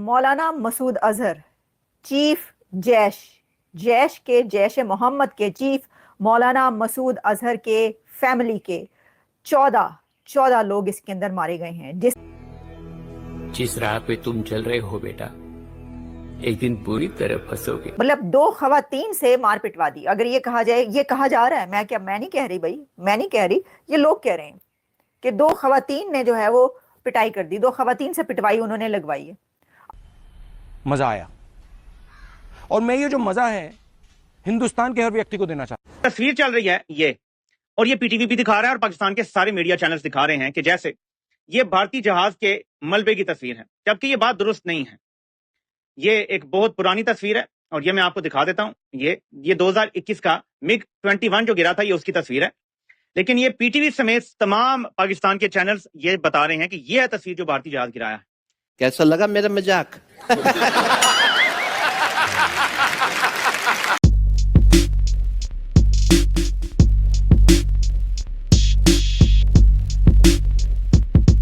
مولانا Masood Azhar chief Jaish کے جیش محمد کے chief مولانا مسعود اظہر کے فیملی کے 14 لوگ اس کے اندر مارے گئے ہیں. جس راہ پہ تم چل رہے ہو بیٹا ایک دن پوری طرح پھنسو گے. مطلب 2 خواتین سے مار پٹوا دی. اگر یہ کہا جائے، یہ کہا جا رہا ہے، میں نہیں کہہ رہی بھائی، میں نہیں کہہ رہی، یہ لوگ کہہ رہے ہیں کہ 2 خواتین نے جو ہے وہ پٹائی کر دی. 2 خواتین سے پٹوائی انہوں نے لگوائی ہے. مزہ آیا، اور میں یہ جو مزہ ہے ہندوستان کے ہر ویکتی کو دینا چاہتا ہوں. تصویر چل رہی ہے یہ، اور یہ پی ٹی وی بھی دکھا رہا ہے اور پاکستان کے سارے میڈیا چینلز دکھا رہے ہیں کہ جیسے یہ بھارتی جہاز کے ملبے کی تصویر ہے، جبکہ یہ بات درست نہیں ہے. یہ ایک بہت پرانی تصویر ہے اور یہ میں آپ کو دکھا دیتا ہوں. یہ 2021 کا MiG 21 جو گرا تھا، یہ اس کی تصویر ہے. لیکن یہ پی ٹی وی سمیت تمام پاکستان کے چینلز یہ بتا رہے ہیں کہ یہ ہے تصویر جو بھارتی جہاز گرایا ہے. کیسا لگا میرا مذاق؟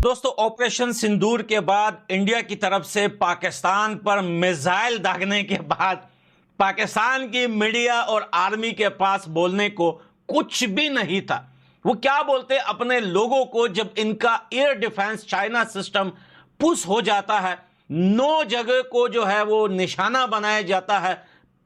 دوستو، آپریشن سندور کے بعد انڈیا کی طرف سے پاکستان پر میزائل داغنے کے بعد پاکستان کی میڈیا اور آرمی کے پاس بولنے کو کچھ بھی نہیں تھا. وہ کیا بولتے اپنے لوگوں کو جب ان کا air defence China system push ہو جاتا ہے، 9 جگہ کو جو ہے وہ نشانہ بنایا جاتا ہے،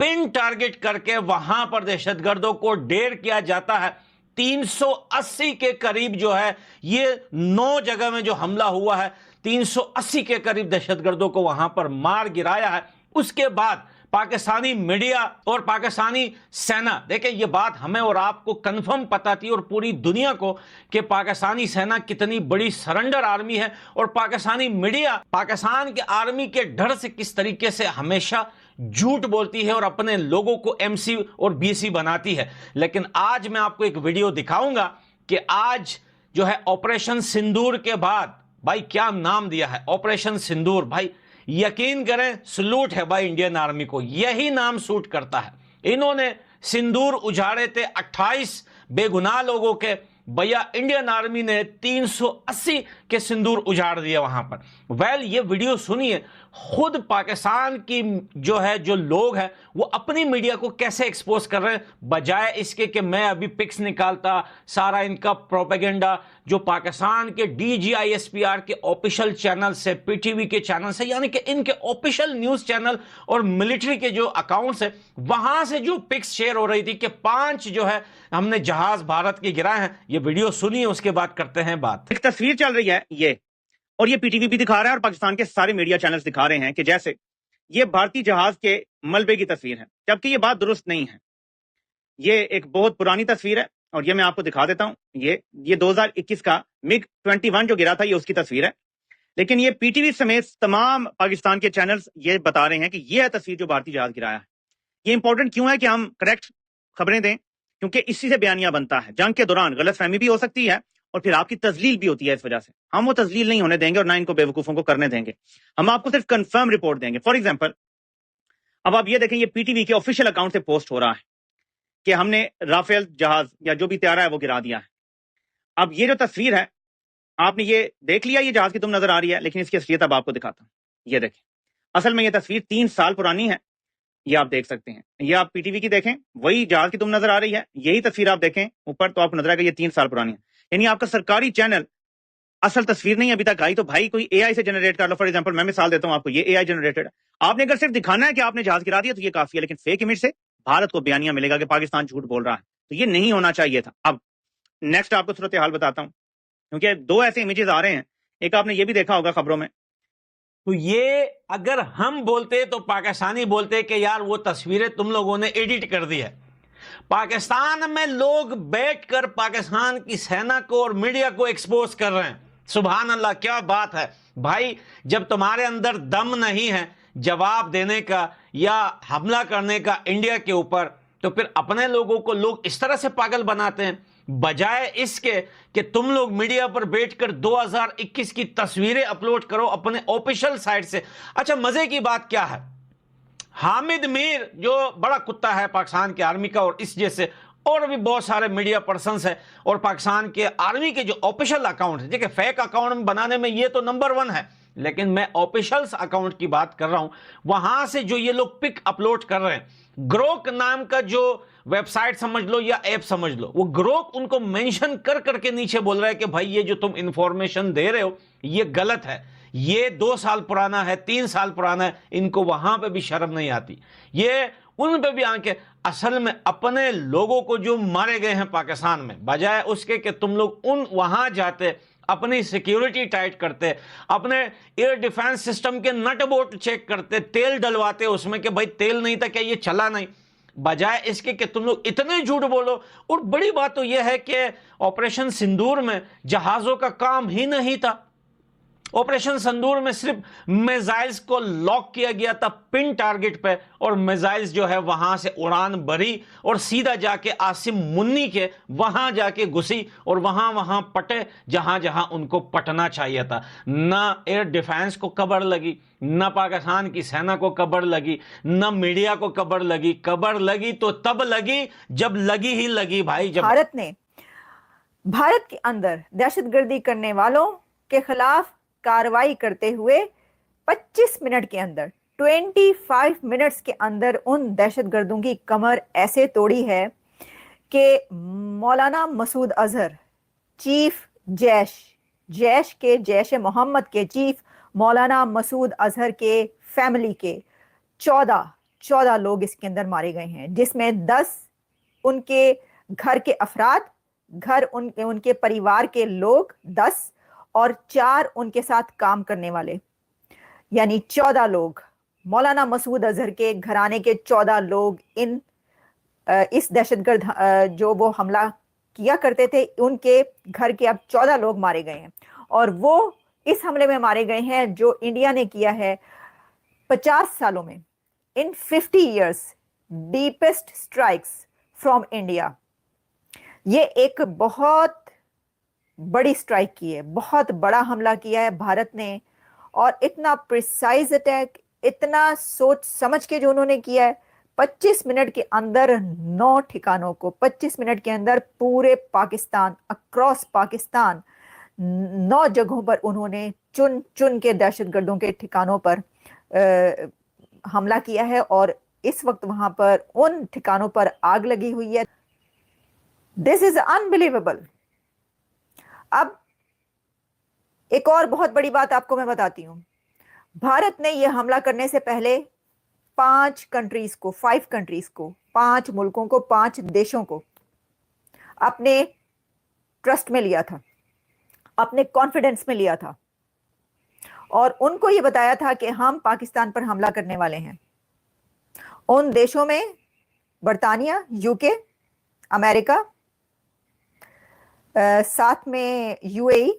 پن ٹارگٹ کر کے وہاں پر دہشت گردوں کو ڈیر کیا جاتا ہے. 380 کے قریب جو ہے یہ 9 جگہ میں جو حملہ ہوا ہے، 380 کے قریب دہشت گردوں کو وہاں پر مار گرایا ہے. اس کے بعد پاکستانی میڈیا اور پاکستانی سینا، دیکھیں یہ بات ہمیں اور آپ کو کنفرم پتا تھی اور پوری دنیا کو کہ پاکستانی سینا کتنی بڑی سرنڈر آرمی ہے، اور پاکستانی میڈیا پاکستان کے آرمی کے ڈر سے کس طریقے سے ہمیشہ جھوٹ بولتی ہے اور اپنے لوگوں کو ایم سی اور بی سی بناتی ہے. لیکن آج میں آپ کو ایک ویڈیو دکھاؤں گا کہ آج جو ہے آپریشن سندور کے بعد، بھائی کیا نام دیا ہے آپریشن سندور. بھائی یقین کریں، سلوٹ ہے بھائی انڈین آرمی کو، یہی نام سوٹ کرتا ہے. انہوں نے سندور اجاڑے تھے 28 بے گناہ لوگوں کے. بھیا انڈین آرمی نے 380 کے سندور اجاڑ دیا وہاں پر. یہ ویڈیو سنیے، خود پاکستان کی جو لوگ ہیں وہ اپنی میڈیا کو کیسے ایکسپوز کر رہے ہیں، بجائے اس کے کہ میں ابھی پکس نکالتا سارا ان کا پروپیگنڈا جو پاکستان کے DGISPR کے آفیشل چینل سے، پی ٹی وی کے چینل سے، یعنی کہ ان کے آفیشل نیوز چینل اور ملٹری کے جو اکاؤنٹس ہیں، وہاں سے جو پکس شیئر ہو رہی تھی کہ 5 جو ہے ہم نے جہاز بھارت کے گرائے ہیں. یہ ویڈیو سنیے، اس کے بعد کرتے ہیں بات. ایک تصویر چل رہی ہے یہ، اور یہ پی ٹی وی بھی دکھا رہا ہے اور پاکستان کے سارے میڈیا چینلز دکھا رہے ہیں کہ جیسے یہ بھارتی جہاز کے ملبے کی تصویر ہے، جبکہ یہ بات درست نہیں ہے. یہ ایک بہت پرانی تصویر ہے اور یہ میں آپ کو دکھا دیتا ہوں. یہ 2021 کا MiG 21 جو گرا تھا، یہ اس کی تصویر ہے. لیکن یہ پی ٹی وی سمیت تمام پاکستان کے چینلز یہ بتا رہے ہیں کہ یہ ہے تصویر جو بھارتی جہاز گرایا ہے. یہ امپورٹنٹ کیوں ہے کہ ہم کریکٹ خبریں دیں؟ کیونکہ اسی سے بیانیہ بنتا ہے. جنگ کے دوران غلط فہمی بھی ہو سکتی ہے اور پھر آپ کی تذلیل بھی ہوتی ہے. اس وجہ سے ہم وہ تذلیل نہیں ہونے دیں گے اور نہ ان کو بے وقوفوں کو کرنے دیں گے. ہم آپ کو صرف کنفرم رپورٹ دیں گے. فار ایگزامپل، اب آپ یہ دیکھیں، یہ پی ٹی وی کے آفیشیل اکاؤنٹ سے پوسٹ ہو رہا ہے کہ ہم نے رافیل جہاز یا جو بھی طیارہ ہے وہ گرا دیا ہے. اب یہ جو تصویر ہے، آپ نے یہ دیکھ لیا، یہ جہاز کی تم نظر آ رہی ہے، لیکن اس کی اصلیت اب آپ کو دکھاتا ہوں. یہ دیکھیں، اصل میں یہ تصویر 3 سال پرانی ہے. یہ آپ دیکھ سکتے ہیں، یہ آپ پی ٹی وی کی دیکھیں، وہی جہاز کی تم نظر آ رہی ہے. یہی تصویر آپ دیکھیں اوپر تو آپ کو نظر آئے گا یہ 3 سال پرانی ہے. یعنی آپ کا سرکاری چینل اصل تصویر نہیں ابھی تک آئی تو بھائی کوئی اے آئی سے جنریٹ کر لو. فار ایگزامپل میں مثال دیتا ہوں آپ کو، یہ اے آئی جنریٹڈ ہے. آپ نے اگر صرف دکھانا ہے کہ آپ نے جہاز گرا دیا تو یہ کافی ہے، لیکن فیک امیج سے بھارت کو بیانیہ ملے گا کہ پاکستان جھوٹ بول رہا ہے. تو یہ نہیں ہونا چاہیے تھا. اب نیکسٹ آپ کو صورتحال بتاتا ہوں، کیونکہ 2 ایسے امیجز آ رہے ہیں. ایک آپ نے یہ بھی دیکھا ہوگا خبروں میں. تو یہ اگر ہم بولتے تو پاکستانی بولتے کہ یار وہ تصویریں تم لوگوں نے ایڈٹ کر دی ہے. پاکستان میں لوگ بیٹھ کر پاکستان کی سینا کو اور میڈیا کو ایکسپوز کر رہے ہیں. سبحان اللہ، کیا بات ہے بھائی. جب تمہارے اندر دم نہیں ہے جواب دینے کا یا حملہ کرنے کا انڈیا کے اوپر، تو پھر اپنے لوگوں کو لوگ اس طرح سے پاگل بناتے ہیں، بجائے اس کے کہ تم لوگ میڈیا پر بیٹھ کر 2021 کی تصویریں اپلوڈ کرو اپنے آفیشل سائٹ سے. اچھا، مزے کی بات کیا ہے، حامد میر جو بڑا کتا ہے پاکستان کے آرمی کا، اور اس جیسے اور بھی بہت سارے میڈیا پرسنز ہیں اور پاکستان کے آرمی کے جو آفیشل اکاؤنٹ ہے، دیکھیں فیک اکاؤنٹ بنانے میں یہ تو نمبر 1 ہے، لیکن میں آفیشلز اکاؤنٹ کی بات کر رہا ہوں. وہاں سے جو یہ لوگ پک اپلوڈ کر رہے ہیں، گروک نام کا جو ویب سائٹ سمجھ لو یا ایپ سمجھ لو، وہ گروک ان کو مینشن کر کر کے نیچے بول رہا ہے کہ بھائی یہ جو تم انفارمیشن دے رہے ہو یہ غلط ہے، یہ 2 سال پرانا ہے، 3 سال پرانا ہے. ان کو وہاں پہ بھی شرم نہیں آتی، یہ ان پہ بھی آنکھیں. اصل میں اپنے لوگوں کو جو مارے گئے ہیں پاکستان میں، بجائے اس کے کہ تم لوگ وہاں جاتے، اپنی سیکیورٹی ٹائٹ کرتے، اپنے ایئر ڈیفنس سسٹم کے نٹ بولٹ چیک کرتے، تیل ڈلواتے اس میں کہ بھائی تیل نہیں تھا کیا یہ چلا نہیں، بجائے اس کے کہ تم لوگ اتنے جھوٹ بولو. اور بڑی بات تو یہ ہے کہ آپریشن سندور میں جہازوں کا کام ہی نہیں تھا. آپریشن سندور میں صرف میزائلز کو لاک کیا گیا تھا پن ٹارگٹ پہ، اور میزائلز جو ہے وہاں سے اڑان بھری اور سیدھا جا کے عاصم منی کے وہاں جا کے گھسی اور وہاں پٹے جہاں جہاں ان کو پٹنا چاہیے تھا. نہ ایئر ڈیفنس کو کبر لگی، نہ پاکستان کی سینا کو کبر لگی، نہ میڈیا کو کبر لگی. کبر لگی تو تب لگی جب لگی ہی لگی بھائی. جب بھارت نے بھارت کے اندر دہشت گردی کرنے والوں کے خلاف کاروائی کرتے ہوئے 25 منٹ کے اندر 25 منٹس کے اندر ان دہشت گردوں کی کمر ایسے توڑی ہے کہ مولانا مسعود اظہر، چیف جیش کے جیش محمد کے چیف مولانا مسعود اظہر کے فیملی کے 14 لوگ اس کے اندر مارے گئے ہیں، جس میں 10 ان کے گھر کے افراد، ان کے پریوار کے لوگ 10 اور 4 ان کے ساتھ کام کرنے والے، یعنی 14 لوگ. مولانا مسعود اظہر کے گھرانے کے 14 لوگ اس دہشت گرد جو وہ حملہ کیا کرتے تھے ان کے گھر کے اب 14 لوگ مارے گئے ہیں. اور وہ اس حملے میں مارے گئے ہیں جو انڈیا نے کیا ہے 50 سالوں میں، ان 50 years deepest strikes from India. یہ ایک بہت بڑی اسٹرائک کی ہے، بہت بڑا حملہ کیا ہے بھارت نے، اور اتنا پریسائز اٹیک، اتنا سوچ سمجھ کے جو انہوں نے کیا ہے. 25 منٹ کے اندر 9 ٹھکانوں کو، 25 منٹ کے اندر پورے پاکستان، اکراس پاکستان 9 جگہوں پر انہوں نے چن کے دہشت گردوں کے ٹھکانوں پر حملہ کیا ہے، اور اس وقت وہاں پر ان ٹھکانوں پر آگ لگی ہوئی ہے. دس از انبلیویبل. اب ایک اور بہت بڑی بات آپ کو میں بتاتی ہوں. بھارت نے یہ حملہ کرنے سے پہلے 5 کنٹریز کو 5 ملکوں کو، 5 دیشوں کو اپنے ٹرسٹ میں لیا تھا، اپنے کانفیڈنس میں لیا تھا، اور ان کو یہ بتایا تھا کہ ہم پاکستان پر حملہ کرنے والے ہیں. ان دیشوں میں برطانیہ، یو کے، امریکہ، ساتھ میں یو اے ای،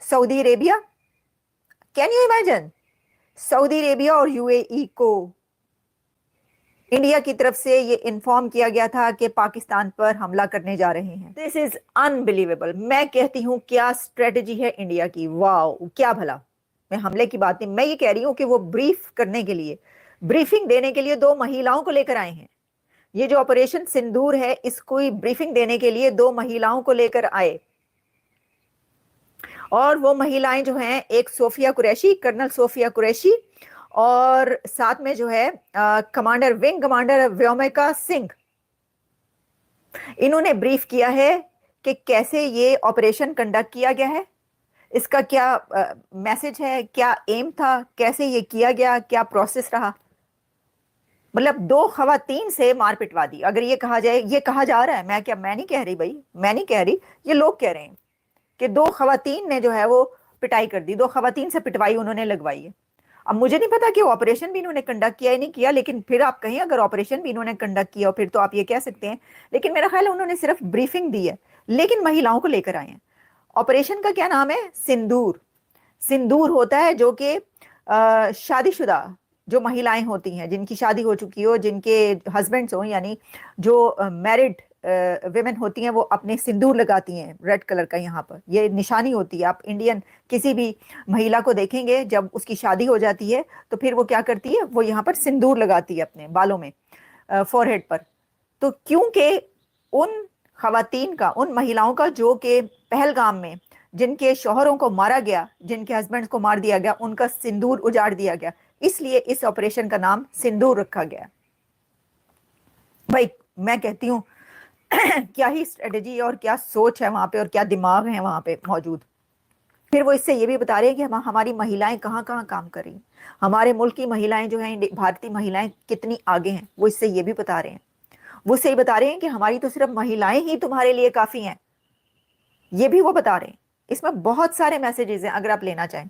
سعودی عربیہ. Can you imagine? سعودی عربیہ اور یو اے ای کو انڈیا کی طرف سے یہ انفارم کیا گیا تھا کہ پاکستان پر حملہ کرنے جا رہے ہیں. دس از انبلیویبل. میں کہتی ہوں کیا اسٹریٹجی ہے انڈیا کی، واو کیا بھلا. میں حملے کی بات نہیں، میں یہ کہہ رہی ہوں کہ وہ بریفنگ دینے کے لیے 2 مہیلاؤں کو لے کر آئے ہیں. یہ جو آپریشن سندور ہے اس کو بریفنگ دینے کے لیے 2 مہیلاؤں کو لے کر آئے، اور وہ مہیلائیں جو ہیں ایک صوفیہ قریشی، کرنل صوفیہ قریشی، اور ساتھ میں جو ہے ونگ کمانڈر ویومکا سنگھ. انہوں نے بریف کیا ہے کہ کیسے یہ آپریشن کنڈکٹ کیا گیا ہے، اس کا کیا میسج ہے، کیا ایم تھا، کیسے یہ کیا گیا، کیا پروسیس رہا. مطلب 2 خواتین سے مار پٹوا دی. اگر یہ کہا جائے، یہ کہا جا رہا ہے، میں نہیں کہہ رہی بھائی، میں نہیں کہہ رہی، یہ لوگ کہہ رہے ہیں کہ 2 خواتین نے جو ہے وہ پٹائی کر دی، 2 خواتین سے پٹوائی انہوں نے لگوائی ہے. اب مجھے نہیں پتا کہ وہ آپریشن بھی انہوں نے کنڈکٹ کیا یا نہیں کیا، لیکن پھر آپ کہیں اگر آپریشن بھی انہوں نے کنڈکٹ کیا پھر تو آپ یہ کہہ سکتے ہیں. لیکن میرا خیال ہے انہوں نے صرف بریفنگ دی ہے، لیکن مہیلاؤں کو لے کر آئے ہیں. آپریشن کا کیا نام ہے؟ سندور ہوتا ہے، جو کہ شادی شدہ جو مہیلائیں ہوتی ہیں، جن کی شادی ہو چکی ہو، جن کے ہسبینڈز ہوں، یعنی جو میرڈ ویمن ہوتی ہیں، وہ اپنے سندور لگاتی ہیں ریڈ کلر کا. یہاں پر یہ نشانی ہوتی ہے. آپ انڈین کسی بھی مہیلا کو دیکھیں گے جب اس کی شادی ہو جاتی ہے تو پھر وہ کیا کرتی ہے، وہ یہاں پر سندور لگاتی ہے اپنے بالوں میں، فور ہیڈ پر. تو کیونکہ ان خواتین کا، ان مہیلاؤں کا جو کہ پہلگام میں جن کے شوہروں کو مارا گیا, جن کے ہسبینڈ کو مار دیا گیا, ان کا سندور اجاڑ دیا گیا, اس لیے اس آپریشن کا نام سندور رکھا گیا. بھائی میں کہتی ہوں کیا ہی اسٹریٹجی اور کیا سوچ ہے وہاں پہ, اور کیا دماغ ہے وہاں پہ موجود. پھر وہ اس سے یہ بھی بتا رہے ہیں کہ ہماری مہیلائیں کہاں کہاں کام کر رہی ہیں, ہمارے ملک کی مہیلائیں جو ہیں, بھارتی مہیلائیں کتنی آگے ہیں, وہ اس سے یہ بھی بتا رہے ہیں. وہ اس سے یہ بتا رہے ہیں کہ ہماری تو صرف مہیلائیں ہی تمہارے لیے کافی ہیں, یہ بھی وہ بتا رہے ہیں. اس میں بہت سارے میسیجز ہیں اگر آپ لینا چاہیں.